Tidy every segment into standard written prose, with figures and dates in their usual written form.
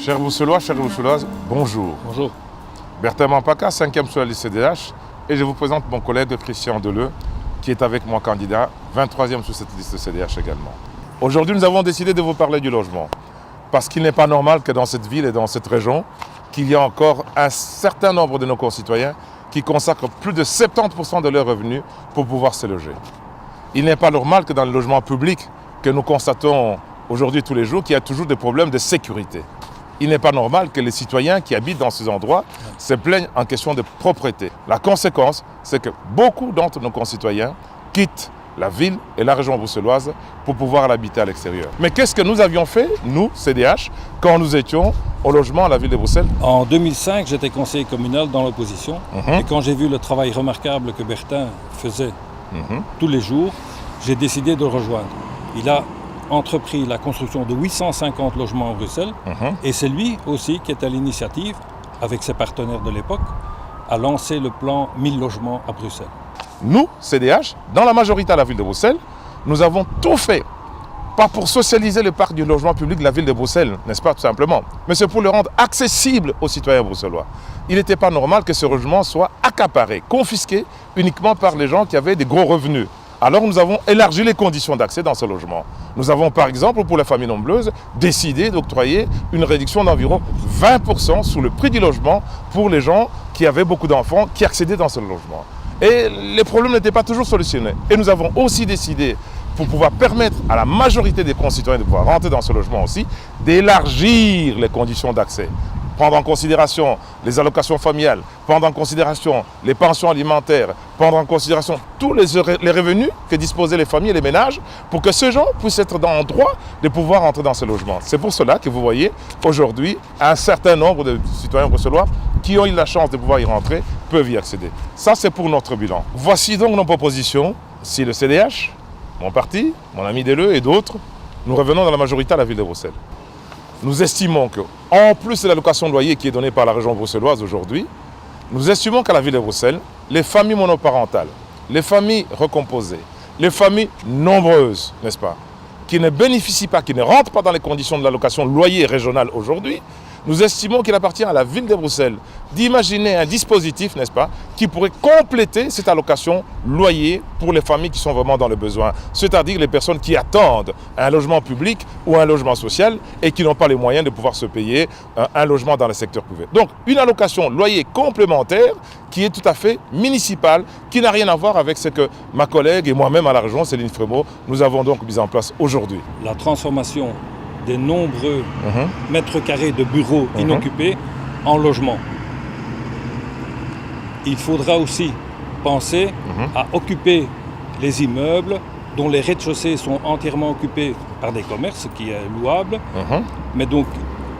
Chers Bruxellois, chères Bruxelloises, bonjour. Bonjour. Bertin Mampaka, 5e sur la liste CDH, et je vous présente mon collègue Christian Deleu, qui est avec moi candidat, 23e sur cette liste CDH également. Aujourd'hui, nous avons décidé de vous parler du logement, parce qu'il n'est pas normal que dans cette ville et dans cette région, qu'il y ait encore un certain nombre de nos concitoyens qui consacrent plus de 70% de leurs revenus pour pouvoir se loger. Il n'est pas normal que dans le logement public, que nous constatons aujourd'hui tous les jours, qu'il y a toujours des problèmes de sécurité. Il n'est pas normal que les citoyens qui habitent dans ces endroits se plaignent en question de propriété. La conséquence, c'est que beaucoup d'entre nos concitoyens quittent la ville et la région bruxelloise pour pouvoir l'habiter à l'extérieur. Mais qu'est-ce que nous avions fait, nous, CDH, quand nous étions au logement à la ville de Bruxelles? En 2005, j'étais conseiller communal dans l'opposition. Et quand j'ai vu le travail remarquable que Bertin faisait tous les jours, j'ai décidé de le rejoindre. Il a entrepris la construction de 850 logements à Bruxelles. Et c'est lui aussi qui est à l'initiative, avec ses partenaires de l'époque, à lancer le plan 1000 logements à Bruxelles. Nous, CDH, dans la majorité à la ville de Bruxelles, nous avons tout fait, pas pour socialiser le parc du logement public de la ville de Bruxelles, n'est-ce pas, tout simplement, mais c'est pour le rendre accessible aux citoyens bruxellois. Il n'était pas normal que ce logement soit accaparé, confisqué uniquement par les gens qui avaient des gros revenus. Alors nous avons élargi les conditions d'accès dans ce logement. Nous avons par exemple, pour les familles nombreuses, décidé d'octroyer une réduction d'environ 20% sur le prix du logement pour les gens qui avaient beaucoup d'enfants qui accédaient dans ce logement. Et les problèmes n'étaient pas toujours solutionnés. Et nous avons aussi décidé, pour pouvoir permettre à la majorité des concitoyens de pouvoir rentrer dans ce logement aussi, d'élargir les conditions d'accès. Prendre en considération les allocations familiales, prendre en considération les pensions alimentaires, prendre en considération tous les revenus que disposaient les familles et les ménages pour que ces gens puissent être dans le droit de pouvoir entrer dans ce logement. C'est pour cela que vous voyez aujourd'hui un certain nombre de citoyens bruxellois qui ont eu la chance de pouvoir y rentrer peuvent y accéder. Ça, c'est pour notre bilan. Voici donc nos propositions. Si le CDH, mon parti, mon ami Deleu et d'autres, nous revenons dans la majorité à la ville de Bruxelles. Nous estimons qu'en plus de l'allocation de loyer qui est donnée par la région bruxelloise aujourd'hui, nous estimons qu'à la ville de Bruxelles, les familles monoparentales, les familles recomposées, les familles nombreuses, n'est-ce pas, qui ne bénéficient pas, qui ne rentrent pas dans les conditions de l'allocation loyer régionale aujourd'hui, nous estimons qu'il appartient à la ville de Bruxelles d'imaginer un dispositif, n'est-ce pas, qui pourrait compléter cette allocation loyer pour les familles qui sont vraiment dans le besoin. C'est-à-dire les personnes qui attendent un logement public ou un logement social et qui n'ont pas les moyens de pouvoir se payer un logement dans le secteur privé. Donc une allocation loyer complémentaire qui est tout à fait municipale, qui n'a rien à voir avec ce que ma collègue et moi-même à la région, Céline Frémaux, nous avons donc mis en place aujourd'hui. La transformation des nombreux mètres carrés de bureaux inoccupés en logements. Il faudra aussi penser à occuper les immeubles dont les rez-de-chaussée sont entièrement occupés par des commerces, ce qui est louable, mais donc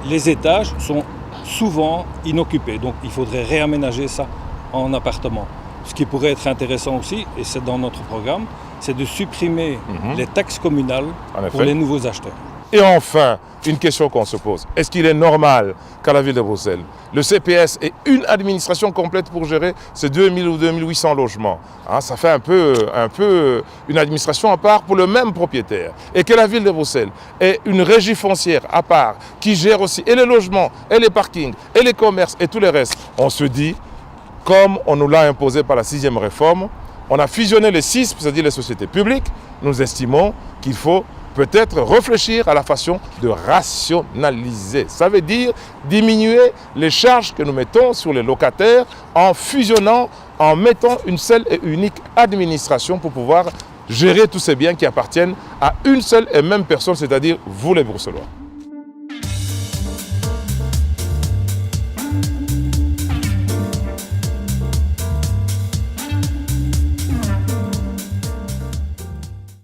les étages sont souvent inoccupés. Donc il faudrait réaménager ça en appartements. Ce qui pourrait être intéressant aussi, et c'est dans notre programme, c'est de supprimer les taxes communales pour les nouveaux acheteurs. Et enfin, une question qu'on se pose. Est-ce qu'il est normal qu'à la ville de Bruxelles, le CPS ait une administration complète pour gérer ces 2000 ou 2800 logements? Ça fait un peu une administration à part pour le même propriétaire. Et que la ville de Bruxelles ait une régie foncière à part qui gère aussi et les logements, et les parkings, et les commerces, et tout le reste. On se dit, comme on nous l'a imposé par la 6e réforme, on a fusionné les 6, c'est-à-dire les sociétés publiques. Nous estimons qu'il faut peut-être réfléchir à la façon de rationaliser. Ça veut dire diminuer les charges que nous mettons sur les locataires en fusionnant, en mettant une seule et unique administration pour pouvoir gérer tous ces biens qui appartiennent à une seule et même personne, c'est-à-dire vous les Bruxellois.